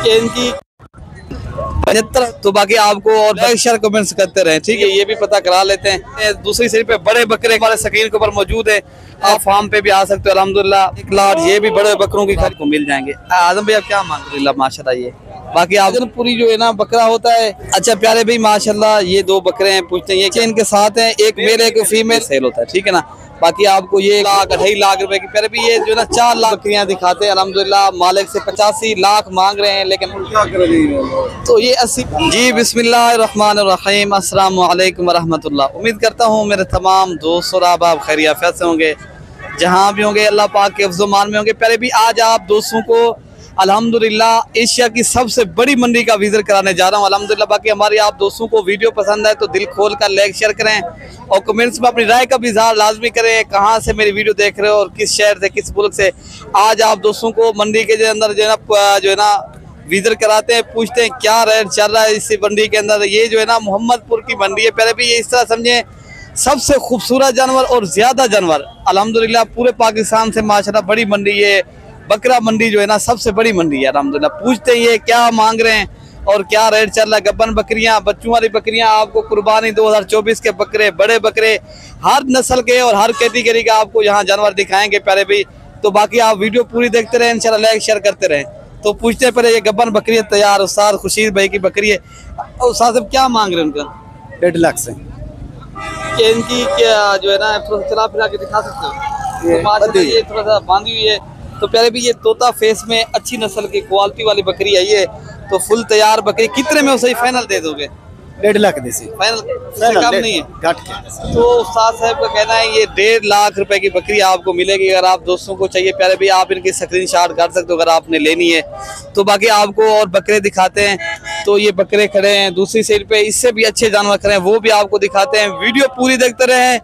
इनकी 75। तो बाकी आपको और लाइक शेयर कमेंट्स करते रहे, ठीक है। ये भी पता करा लेते हैं। दूसरी साइड पे बड़े बकरे हमारे स्क्रीन के ऊपर मौजूद है, आप फार्म पे भी आ सकते हो अल्हम्दुलिल्लाह। एक लाट ये भी बड़े बकरों की खरीद को मिल जाएंगे। आजम भाई आप क्या मांग माशाल्लाह। ये बाकी आप पूरी जो है ना बकरा होता है। अच्छा प्यारे भाई माशाल्लाह ये दो बकरे हैं, पूछते हैं ये इनके साथ हैं, एक मेल एक फीमेल सेल होता है, ठीक है ना। बाकी आपको ये 1,00,000 रुपए की प्यारे भाई ये जो है ना 4 लाख बकरियां दिखाते हैं अल्हम्दुलिल्लाह। मालिक से 85 लाख मांग रहे हैं, लेकिन क्या करेंगे तो ये 80। जी बिस्मिल्लाहिर्रहमानिर्रहीम, अस्सलाम वालेकुम वरहमतुल्लाह। उम्मीद करता हूँ मेरे तमाम दोस्त और आप खैरियत से होंगे, जहाँ भी होंगे अल्लाह पाक के हिफ्ज़-ओ-मान में होंगे। प्यारे भी आज आप दोस्तों को अल्हम्दुलिल्लाह एशिया की सबसे बड़ी मंडी का विजिट कराने जा रहा हूँ अल्हम्दुलिल्लाह। बाकी हमारी आप दोस्तों को वीडियो पसंद है तो दिल खोल कर लाइक शेयर करें और कमेंट्स में अपनी राय का भी इज़हार लाजमी करें, कहाँ से मेरी वीडियो देख रहे हो और किस शहर से किस मुल्क से। आज आप दोस्तों को मंडी के अंदर जो है ना विजिट कराते हैं, पूछते हैं क्या रेट चल रहा है इस मंडी के अंदर। ये जो है ना मोहम्मदपुर की मंडी है प्यारे भी, ये इस तरह समझें सबसे खूबसूरत जानवर और ज़्यादा जानवर अल्हम्दुलिल्लाह पूरे पाकिस्तान से माशाल्लाह बड़ी मंडी है। बकरा मंडी जो है ना सबसे बड़ी मंडी है अल्हम्दुलिल्लाह। पूछते हैं ये क्या मांग रहे हैं और क्या रेट चल रहा है। गब्बन बकरियां, बच्चों वाली बकरियां, आपको कुर्बानी 2024 के बकरे, बड़े बकरे, हर नस्ल के और हर कैटेगरी का आपको यहाँ जानवर दिखाएंगे प्यारे भाई। तो बाकी आप वीडियो पूरी देखते रहें, इंशाल्लाह लाइक शेयर करते रहें। तो पूछते हैं पहले ये गब्बन बकरी है तैयार, उस्ताद खुशीद भाई की बकरी है। उस्ताद साहब क्या मांग रहे हैं उनका? 1.5 लाख से। इनकी क्या जो है ना थोड़ा चला फिरा के दिखा सकते हो? ये थोड़ा सा बांधी हुई है। तो प्यारे भी ये तोता फेस में अच्छी नस्ल की क्वालिटी वाली बकरी है ये, तो फुल तैयार बकरी। कितने में सही फाइनल दे दोगे? 1.5 लाख देसी फाइनल, कम नहीं है घट के। तो उस्ताद साहब का कहना है ये 1.5 लाख रुपए की बकरी आपको मिलेगी। अगर आप दोस्तों को चाहिए प्यारे भी आप इनकी स्क्रीनशॉट कर सकते हो अगर आपने लेनी है तो। बाकी आपको और बकरे दिखाते हैं, तो ये बकरे खड़े हैं दूसरी साइड पे, इससे भी अच्छे जानवर खड़े हैं, वो भी आपको दिखाते हैं। वीडियो पूरी देखते रहे,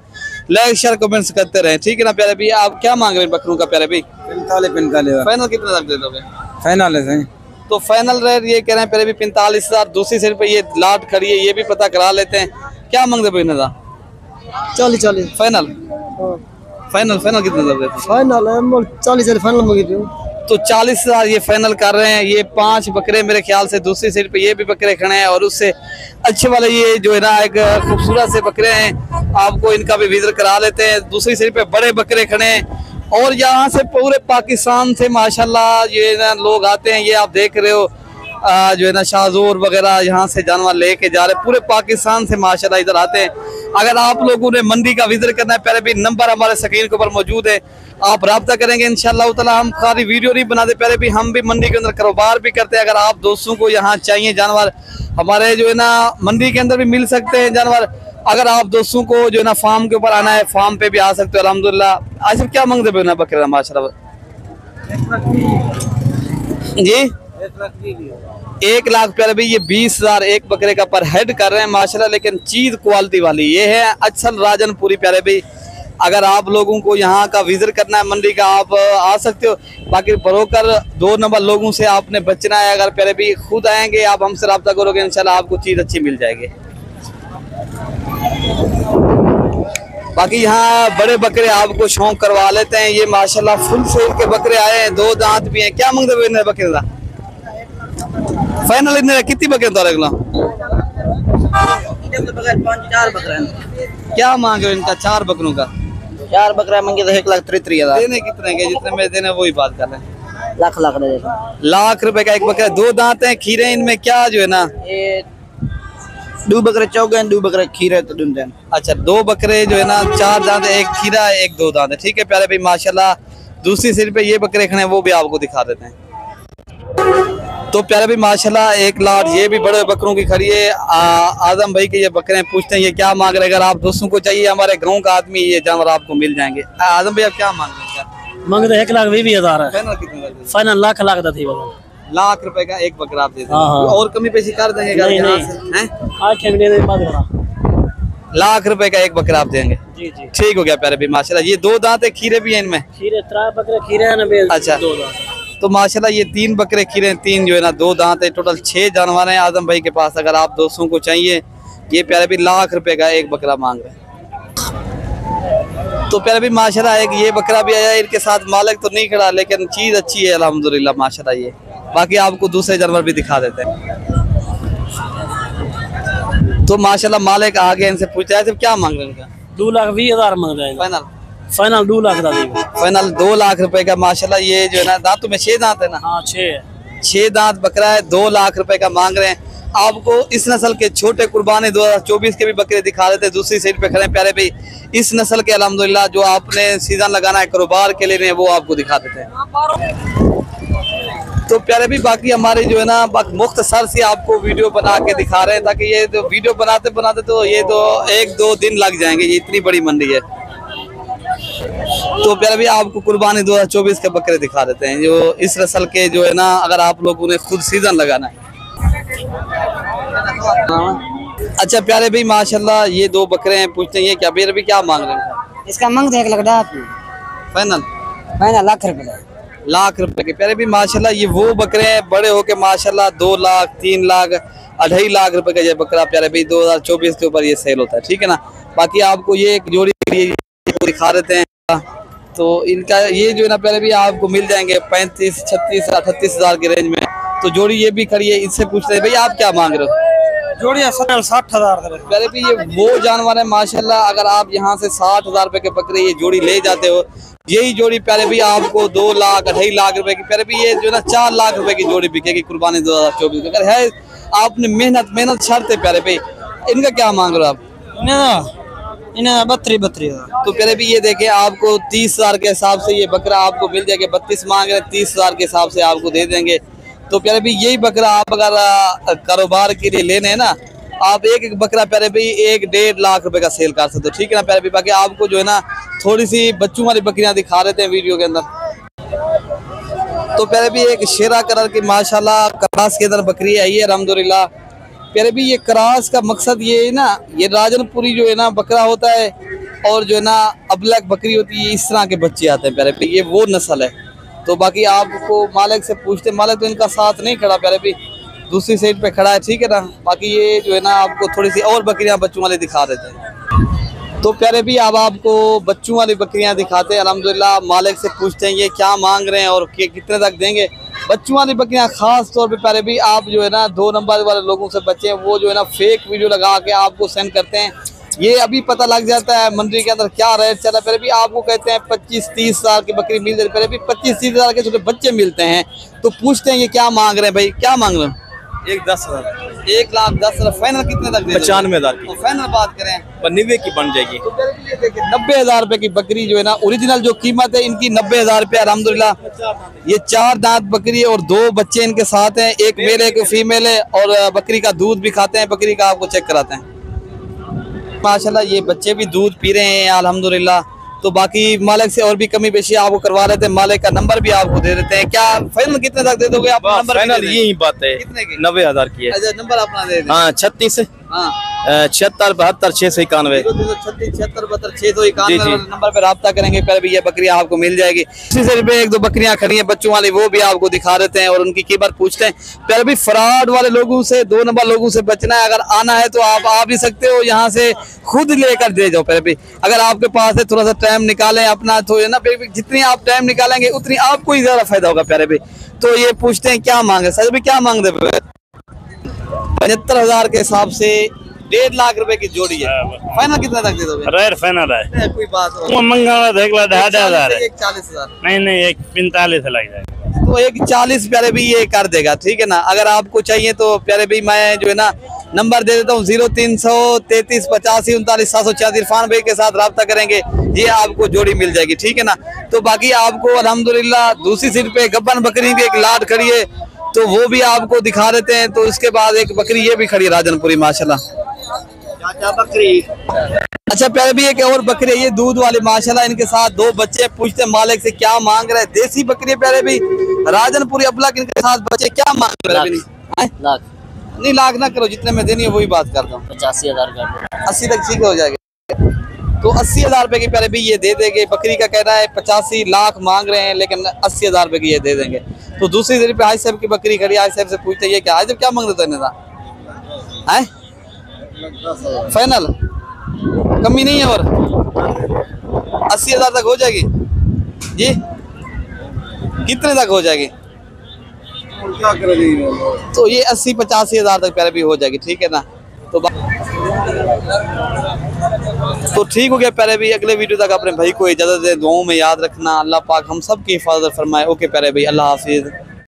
लाइक शेयर कमेंट्स करते रहे, ठीक है ना प्यारे भी। आप क्या मांग रहे हैं बकरों का प्यारे भी? 45 फाइनल कितना दे दोगे? फाइनल है तो फाइनल रेट ये कह रहे हैं प्यारे भी 45,000। दूसरी साइड पे ये लाट खड़ी है, ये भी पता करा लेते हैं। क्या मांगते भाई नजा? 40 फाइनल फाइनल कितना दे देते? फाइनल 40 फाइनल मांगी थी। तो 40,000 ये फाइनल कर रहे हैं। ये 5 बकरे मेरे ख्याल से दूसरी साइड पे ये भी बकरे खड़े हैं और उससे अच्छे वाले ये जो है ना एक खूबसूरत से बकरे हैं, आपको इनका भी विजिट करा लेते हैं। दूसरी साइड पे बड़े बकरे खड़े हैं और यहाँ से पूरे पाकिस्तान से माशाल्लाह ये ना लोग आते हैं। ये आप देख रहे हो जो है ना शाहजोर वगैरह यहाँ से जानवर लेके जा रहे हैं, पूरे पाकिस्तान से माशाल्लाह इधर आते हैं। अगर आप लोगों ने मंडी का विजिट करना है प्यारे भी, नंबर हमारे स्क्रीन के ऊपर मौजूद है, आप राब्ता करेंगे इंशाल्लाह ताला। हम खाली वीडियो नहीं बनाते प्यारे भी, हम भी मंडी के अंदर कारोबार भी करते हैं। अगर आप दोस्तों को यहाँ चाहिए जानवर, हमारे जो है ना मंडी के अंदर भी मिल सकते हैं जानवर। अगर आप दोस्तों को जो है ना फार्म के ऊपर आना है, फार्म पे भी आ सकते हो अल्हम्दुलिल्लाह। आज क्या मांगते हो ना बकरे माशाल्लाह? जी 1 लाख प्यारे भाई ये 20,000 एक बकरे का पर हेड कर रहे हैं माशाल्लाह, लेकिन चीज क्वालिटी वाली ये है असल राजनपुरी प्यारे भाई। अगर आप लोगों को यहाँ का विजिट करना है मंडी का, आप आ सकते हो। बाकी ब्रोकर 2 नंबर लोगों से आपने बचना है। अगर प्यारे भाई खुद आएंगे, आप हमसे रब्ता करोगे, इंशाल्लाह आपको चीज अच्छी मिल जाएगी। बाकी यहाँ बड़े बकरे आपको शौक करवा लेते हैं। ये माशाल्लाह फुल सेल के बकरे आए हैं, 2 दांत भी हैं। क्या मांगते हुए बकरे का फाइनल? इतने कितनी बकरे तो अगला 4 बकरे। क्या मांग रहे हो इनका? 4 बकरों का 4 बकरा मांगे तो 1,33,000 देने कितने के? जितने में देने वही बात कर रहे हैं। लाख रुपए का एक बकरा, 2 दांत है, खीरे इनमें क्या जो है ना ये 2 बकरे चौगे, 2 बकरे खीरे तो दून। अच्छा 2 बकरे जो है ना 4 दांत, एक खीरा एक 2 दांत है, ठीक है प्यारे भाई माशाल्लाह। दूसरी सिर पे ये बकरे खड़े हैं, वो भी आपको दिखा देते हैं। तो प्यारे भाई माशाल्लाह 1 लाख ये भी बड़े बकरों की खड़ी है। आजम भाई के ये बकरे हैं, पूछते हैं ये क्या मांग रहे हैं। अगर आप दोस्तों को चाहिए, हमारे गाँव का आदमी, ये जानवर आपको मिल जाएंगे। आजम भाई आप क्या मांग रहे हैं? मांगे तो 1,20,000 है। फाइनल कितने? फाइनल लाख था थी लाख रुपए का एक बकरा आप दे देंगे। हाँ। और कमी पेशी कर देंगे? लाख रुपए का एक बकरा आप देंगे? जी जी ठीक हो गया प्यारे भाई माशाल्लाह। ये 2 दांत है, खीरे भी हैं इनमें? खीरे 3 बकरे खीरे हैं ना। अच्छा तो माशाल्लाह ये 3 बकरे खीरे हैं, 3 जो है ना 2 दांत है, टोटल 6 जानवर हैं आजम भाई के पास। अगर आप दोस्तों को चाहिए, ये प्यारे भाई लाख रुपए का एक बकरा मांग रहे हैं। तो प्यारे भी माशाल्लाह एक ये बकरा भी आया, इनके साथ मालिक तो नहीं खड़ा, लेकिन चीज अच्छी है अल्हम्दुलिल्लाह माशाल्लाह। ये बाकी आपको दूसरे जानवर भी दिखा देते हैं। तो माशाल्लाह मालिक आ गए, इनसे पूछा है क्या मांग रहे हैं इनका? 2,20,000 मांग रहे हैं फाइनल फाइनल 2 लाख का देंगे। फाइनल 2 लाख रुपए का। माशाल्लाह ये जो है ना दांतों में 6 दांत है ना? हाँ 6 6 दांत बकरा है, 2 लाख रुपए का मांग रहे हैं। आपको इस नस्ल के छोटे कुर्बानी 2024 के भी बकरे दिखा देते हैं। दूसरी साइड पे खड़े हैं प्यारे भाई, इस नस्ल के अल्हम्दुलिल्लाह जो आपने सीजन लगाना है कारोबार के लिए वो आपको दिखा देते हैं। तो प्यारे भी बाकी हमारे जो है ना मुख्तसर से आपको वीडियो बना के दिखा रहे हैं, ताकि ये तो वीडियो बनाते बनाते तो ये तो 1-2 दिन लग जाएंगे, ये इतनी बड़ी मंडी है। तो प्यारे भी आपको कुर्बानी 2024 के बकरे दिखा देते हैं जो इस नस्ल के जो है ना, अगर आप लोगों ने खुद सीजन लगाना है। अच्छा प्यारे भाई माशाल्लाह ये 2 बकरे हैं, पूछते हैं ये क्या बेर भी क्या मांग रहे हैं? इसका मंग 1 लाख डाल फाइनल लाख रुपए लाख रुपए के। प्यारे भी माशाल्लाह ये वो बकरे हैं बड़े होके माशाल्लाह 2 लाख 3 लाख 2.5 लाख रुपए का ये बकरा प्यारे भाई 2024 के ऊपर ये सेल होता है, ठीक है ना। बाकी आपको ये एक जोड़ी दिखा देते हैं। तो इनका ये जो है ना प्यारे भी आपको मिल जाएंगे 35, 36, 38 हजार के रेंज में। तो जोड़ी ये भी खड़ी है, इससे पूछते हैं भाई आप क्या मांग रहे हो? जोड़ी 60,000 प्यारे भी ये वो जानवर है माशाल्लाह, अगर आप यहाँ से 60,000 रुपए के बकरे ये जोड़ी ले जाते हो, यही जोड़ी प्यारे भी आपको 2 लाख 2.5 लाख रुपए की, प्यारे भी ये जो ना 4 लाख रुपए की जोड़ी बिकेगी कुर्बानी 2024 अगर है आपने मेहनत शर्त है प्यारे भाई। इनका क्या मांग रहे हो आप? इन्हें 32 तो प्यारे भी ये देखें आपको 30,000 के हिसाब से ये बकरा आपको मिल जाएगा। 32 मांग रहे हैं, 30,000 के हिसाब से आपको दे देंगे। तो प्यारे भी यही बकरा आप अगर कारोबार के लिए लेने हैं ना, आप एक बकरा प्यारे भी 1-1.5 लाख रुपए का सेल कर सकते हो, ठीक है ना प्यारे भी। बाकी आपको जो है ना थोड़ी सी बच्चों वाली बकरियां दिखा देते हैं वीडियो के अंदर। तो प्यारे भी एक शेरा कलर की माशाल्लाह क्रास के अंदर बकरी आई है अल्हम्दुलिल्लाह। प्यारे भी ये क्रास का मकसद ये है ना, ये राजनपुरी जो है ना बकरा होता है और जो है ना अबलक बकरी होती है, इस तरह के बच्चे आते हैं प्यारे भी, ये वो नस्ल है। तो बाकी आपको मालिक से पूछते, मालिक तो इनका साथ नहीं खड़ा प्यारे भी, दूसरी साइड पे खड़ा है, ठीक है ना। बाकी ये जो है ना आपको थोड़ी सी और बकरियां बच्चों वाली दिखा देते हैं। तो प्यारे भी अब आपको बच्चों वाली बकरियां दिखाते हैं अल्हम्दुलिल्लाह। मालिक से पूछते हैं ये क्या मांग रहे हैं और कितने तक देंगे। बच्चों वाली बकरियां खास तौर पे प्यारे भी आप जो है ना 2 नंबर वाले लोगों से बचे, वो जो है ना फेक वीडियो लगा के आपको सेंड करते हैं। ये अभी पता लग जाता है मंडी के अंदर क्या रेट चला। फिर भी आपको कहते हैं 25-30 हजार की बकरी मिल जाती है, फिर भी 25-30 हजार के छोटे बच्चे मिलते हैं। तो पूछते हैं ये क्या मांग रहे हैं भाई, क्या मांग रहे हैं? 1,10,000 1,10,000 फाइनल कितने तक? 95,000 की। तो फाइनल बात करें 90 की बन जाएगी। तो फिर भी ये देखिए 90,000 रुपए की बकरी जो है ना, ओरिजिनल जो कीमत है इनकी 90,000 रुपये अल्हम्दुलिल्लाह। ये 4 दांत बकरी है और 2 बच्चे इनके साथ हैं, एक मेल है एक फीमेल है, और बकरी का दूध भी खाते हैं, बकरी का आपको चेक कराते हैं माशाल्लाह। ये बच्चे भी दूध पी रहे हैं अल्हम्दुलिल्लाह। तो बाकी मालिक से और भी कमी पेशी आपको करवा लेते हैं, मालिक का नंबर भी आपको दे देते हैं। क्या फाइनल कितने तक दे दोगे आप? नंबर फाइनल यही बात है, कितने की? 90,000 की है। अच्छा नंबर अपना दे दें। हाँ 36 हाँ 76 72 691। 36 76 72 691 नंबर पे राब्ता करेंगे, फिर भी ये बकरियां आपको मिल जाएगी। इसी से भी 1-2 बकरियां खड़ी हैं बच्चों वाली, वो भी आपको दिखा देते हैं और उनकी कीमत पूछते हैं। फिर भी फ्रॉड वाले लोगों से 2 नंबर लोगों से बचना है। अगर आना है तो आप आ भी सकते हो, यहाँ से खुद लेकर दे जाओ। फिर भी अगर आपके पास है थोड़ा सा टाइम निकालें अपना, तो है ना जितनी आप टाइम निकालेंगे उतनी आपको ही ज्यादा फायदा होगा प्यारे भी। तो ये पूछते हैं क्या मांगे सर भी, क्या मांग दे? 75,000 के हिसाब से 1.5 लाख रुपए की जोड़ी है। फाइनल कितना तक दे दोगे? रेट फाइनल है, कोई बात मंगा देख ला 10,000 है। 40,000 नहीं 145 लग जाएगा। तो 140 प्यारे भी ये कर देगा, ठीक है ना। अगर आपको चाहिए तो प्यारे भी मैं जो है ना नंबर दे देता हूँ 0333 85 39 746 इरफान भाई के साथ राब्ता करेंगे, ये आपको जोड़ी मिल जाएगी, ठीक है ना। तो बाकी आपको अल्हम्दुलिल्लाह दूसरी सीट पे गब्बन बकरी की एक लाट खड़ी है, तो वो भी आपको दिखा देते हैं। तो इसके बाद एक बकरी ये भी खड़ी है राजनपुरी माशाल्लाह। बकरी अच्छा प्यारे भी एक और बकरी है ये दूध वाली माशाल्लाह, इनके साथ 2 बच्चे। पूछते मालिक से क्या मांग रहे हैं। देसी बकरी है प्यारे भी, राजनपुरी अबलक, इनके साथ बच्चे। क्या मांग रहे हैं? लाख नहीं लाख ना करो, जितने में देनी है वही बात करता हूँ। 85,000 का 80 तक ठीक हो जाएगा। तो 80,000 रुपए की प्यारे भी ये दे देंगे। बकरी का कहना है 85 लाख मांग रहे हैं, लेकिन 80,000 रुपए की ये दे देंगे। तो दूसरी तरफ पे हाई साहब की बकरी खड़ी, हाई साहब से पूछते हैं ये क्या, हाई साहब क्या मांग रहे थे? फाइनल कमी नहीं है और 80,000 तक हो जाएगी जी? कितने तक हो जाएगी? तो ये 80-85 हज़ार तक प्यारे भी हो जाएगी, ठीक है ना। तो ठीक हो गया प्यारे भाई, अगले वीडियो तक अपने भाई को इजाजत दे, दुआओं में याद रखना। अल्लाह पाक हम सब की हिफाजत फरमाए। ओके प्यारे भाई, अल्लाह हाफिज।